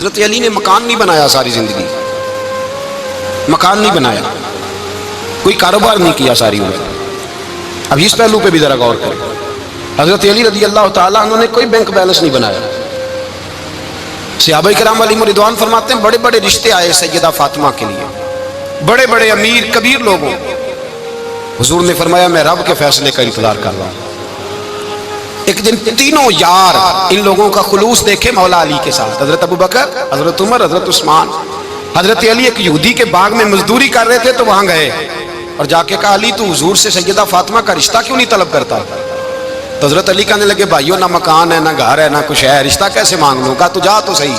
حضرت علی نے مکان نہیں بنایا ساری زندگی، مکان نہیں بنایا، کوئی کاروبار نہیں کیا ساری عمر۔ اب اس پہلو پہ بھی ذرا غور کریں، حضرت علی رضی اللہ تعالیٰ عنہ نے کوئی بینک بیلنس نہیں بنایا۔ صحابہ کرام علیہم رضوان فرماتے ہیں بڑے بڑے رشتے آئے سیدہ فاطمہ کے لیے، بڑے بڑے امیر کبیر لوگوں، حضور نے فرمایا میں رب کے فیصلے کا انتظار کر رہا ہوں۔ ایک دن تینوں یار ان لوگوں کا خلوص دیکھے مولا علی کے ساتھ، حضرت ابوبکر، حضرت عمر، حضرت عثمان۔ حضرت علی ایک یہودی کے باغ میں مزدوری کر رہے تھے تو وہاں گئے اور جا کے کہا علی تو حضور سے سیدہ فاطمہ کا رشتہ کیوں نہیں طلب کرتا؟ تو حضرت علی کہنے لگے بھائیو نہ مکان ہے نہ گھر ہے نہ کچھ ہے، رشتہ کیسے مانگ لوں؟ کہا تو جا تو صحیح،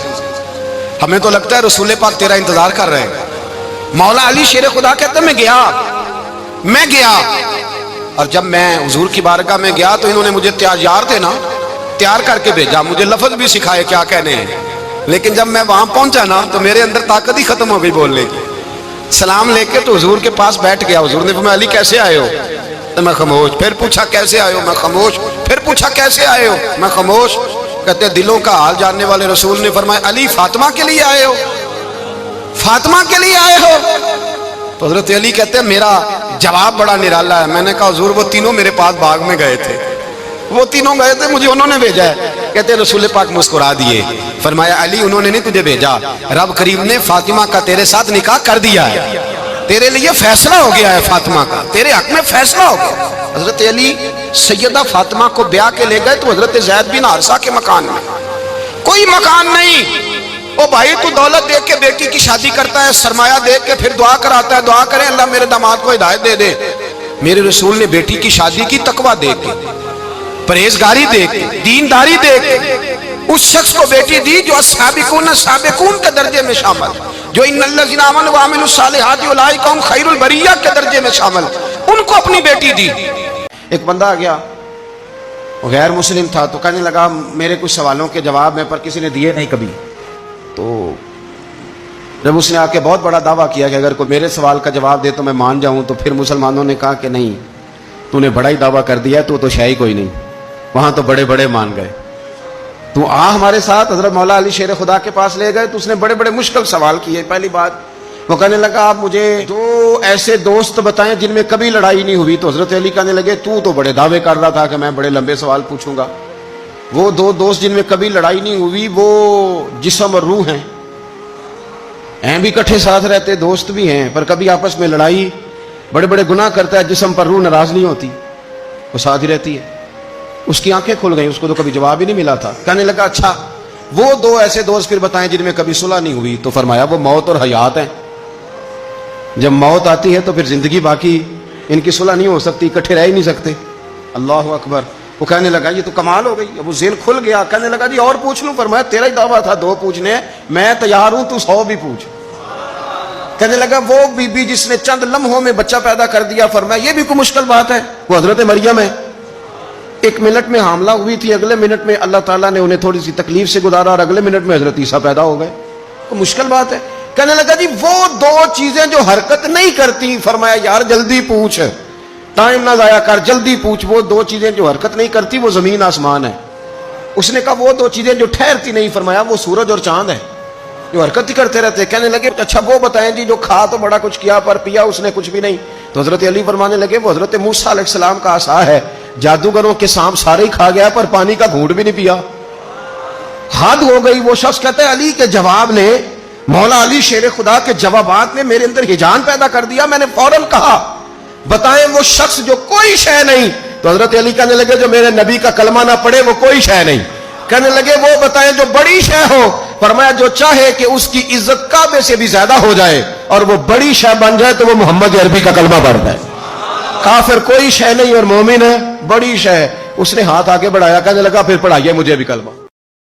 ہمیں تو لگتا ہے رسول پاک تیرا انتظار کر رہے ہیں۔ مولا علی شیر خدا کہتے ہیں میں گیا اور جب میں حضور کی بارگاہ میں گیا تو انہوں نے مجھے تیار تھے نا، تیار کر کے بھیجا، مجھے لفظ بھی سکھائے کیا کہنے ہیں، لیکن جب میں وہاں پہنچا نا تو میرے اندر طاقت ہی ختم ہو گئی بولنے کی۔ سلام لے کے تو حضور کے پاس بیٹھ گیا، حضور نے فرمایا علی کیسے آئے ہو؟ تو میں خاموش، پھر پوچھا کیسے آئے ہو؟ میں خاموش، پھر پوچھا کیسے آئے ہو؟ میں خاموش۔ کہتے دلوں کا حال جاننے والے رسول نے فرمایا علی فاطمہ کے لیے آئے ہو؟ فاطمہ کے لیے آئے ہو؟ تو حضرت علی کہتے ہیں میرا جواب بڑا نرالا ہے۔ میں نے کہا حضور وہ تینوں میرے پاس باغ میں گئے تھے، وہ تینوں گئے تھے، مجھے انہوں نے بھیجا ہے۔ کہتے رسول پاک مسکرا دیے، فرمایا علی انہوں نے نہیں تجھے بھیجا، رب کریم نے فاطمہ کا تیرے ساتھ نکاح کر دیا ہے، تیرے لیے فیصلہ ہو گیا ہے، فاطمہ کا تیرے حق میں فیصلہ ہو گیا۔ حضرت علی سیدہ فاطمہ کو بیاہ کے لے گئے تو حضرت زید بن حارثہ کے مکان میں، کوئی مکان نہیں۔ او بھائی تو دولت دیکھ کے بیٹی کی شادی کرتا ہے، سرمایہ دیکھ کے پھر دعا کراتا ہے، دعا کریں اللہ میرے داماد کو ہدایت دے دے۔ میرے رسول نے بیٹی کی شادی کی تقوی دیکھ کے، پرہیزگاری دیکھ کے، دینداری دیکھ کے، اس شخص کو بیٹی دی جو السابقون کے درجے میں شامل، جو ان الذین آمنوا وعملوا الصالحات اولئک هم خیر البریہ کے درجے میں شامل، ان کو اپنی بیٹی دی۔ ایک بندہ آ گیا، وہ غیر مسلم تھا، تو کہنے لگا میرے کچھ سوالوں کے جواب میں پر کسی نے دیے نہیں کبھی۔ تو جب اس نے آ کے بہت بڑا دعویٰ کیا کہ اگر کوئی میرے سوال کا جواب دے تو میں مان جاؤں، تو پھر مسلمانوں نے کہا کہ نہیں، تو نے بڑا ہی دعویٰ کر دیا، تو شے ہی کوئی نہیں، وہاں تو بڑے بڑے مان گئے، تو آ ہمارے ساتھ۔ حضرت مولا علی شیر خدا کے پاس لے گئے تو اس نے بڑے بڑے مشکل سوال کیے۔ پہلی بات وہ کہنے لگا آپ مجھے دو ایسے دوست بتائیں جن میں کبھی لڑائی نہیں ہوئی۔ تو حضرت علی کہنے لگے تو بڑے دعوے کر رہا تھا کہ میں بڑے لمبے سوال پوچھوں گا، وہ دو دوست جن میں کبھی لڑائی نہیں ہوئی وہ جسم اور روح ہیں بھی کٹھے ساتھ رہتے، دوست بھی ہیں، پر کبھی آپس میں لڑائی، بڑے بڑے گناہ کرتا ہے، جسم پر روح ناراض نہیں ہوتی، وہ ساتھ ہی رہتی ہے۔ اس کی آنکھیں کھل گئیں، اس کو تو کبھی جواب ہی نہیں ملا تھا۔ کہنے لگا اچھا وہ دو ایسے دوست پھر بتائیں جن میں کبھی صلح نہیں ہوئی۔ تو فرمایا وہ موت اور حیات ہیں، جب موت آتی ہے تو پھر زندگی باقی ان کی صلح نہیں ہو سکتی، اکٹھے رہ ہی نہیں سکتے۔ اللہ اکبر۔ وہ کہنے لگا یہ تو کمال ہو گئی، اب وہ ذہن کھل گیا۔ کہنے لگا جی اور پوچھ لوں؟ فرمایا تیرا ہی دعویٰ تھا دو پوچھنے، میں تیار ہوں، تو 100 بھی پوچھ۔ کہنے لگا وہ بی بی جس نے چند لمحوں میں بچہ پیدا کر دیا، فرمایا یہ بھی کوئی مشکل بات ہے؟ وہ حضرت مریم ہے، 1 منٹ میں حاملہ ہوئی تھی، اگلے منٹ میں اللہ تعالیٰ نے انہیں تھوڑی سی تکلیف سے گزارا اور اگلے منٹ میں حضرت عیسیٰ پیدا ہو گئے، کوئی مشکل بات ہے؟ کہنے لگا جی وہ دو چیزیں جو حرکت نہیں کرتی، فرمایا یار جلدی پوچھ، ٹائم نہ ضائع کر، جلدی پوچھ۔ وہ دو چیزیں جو حرکت نہیں کرتی وہ زمین آسمان ہے۔ اس نے کہا وہ دو چیزیں جو ٹھہرتی نہیں، فرمایا وہ سورج اور چاند ہے، جو حرکت ہی کرتے رہتے۔ کہنے لگے اچھا وہ بتائیں جی جو کھا تو بڑا کچھ کیا پر پیا اس نے کچھ بھی نہیں۔ تو حضرت علی فرمانے لگے وہ حضرت موسیٰ علیہ السلام کا عصا ہے، جادوگروں کے سانپ سارے ہی کھا گیا پر پانی کا گھونٹ بھی نہیں پیا۔ حد ہو گئی۔ وہ شخص کہتا ہے علی کے جواب نے، مولا علی شیر خدا کے جوابات نے میرے اندر ہیجان پیدا کر دیا۔ میں نے فوراً کہا بتائیں وہ شخص جو کوئی شے نہیں۔ تو حضرت علی کہنے لگے جو میرے نبی کا کلمہ نہ پڑھے وہ کوئی شے نہیں۔ کہنے لگے وہ بتائیں جو بڑی شے ہو۔ فرمایا جو چاہے کہ اس کی عزت کعبے سے بھی زیادہ ہو جائے اور وہ بڑی شے بن جائے تو وہ محمد عربی کا کلمہ پڑھ جائے۔ کافر کوئی شے نہیں اور مومن ہے بڑی شے۔ اس نے ہاتھ آگے بڑھایا، کہنے لگا پھر پڑھائیے مجھے بھی کلمہ۔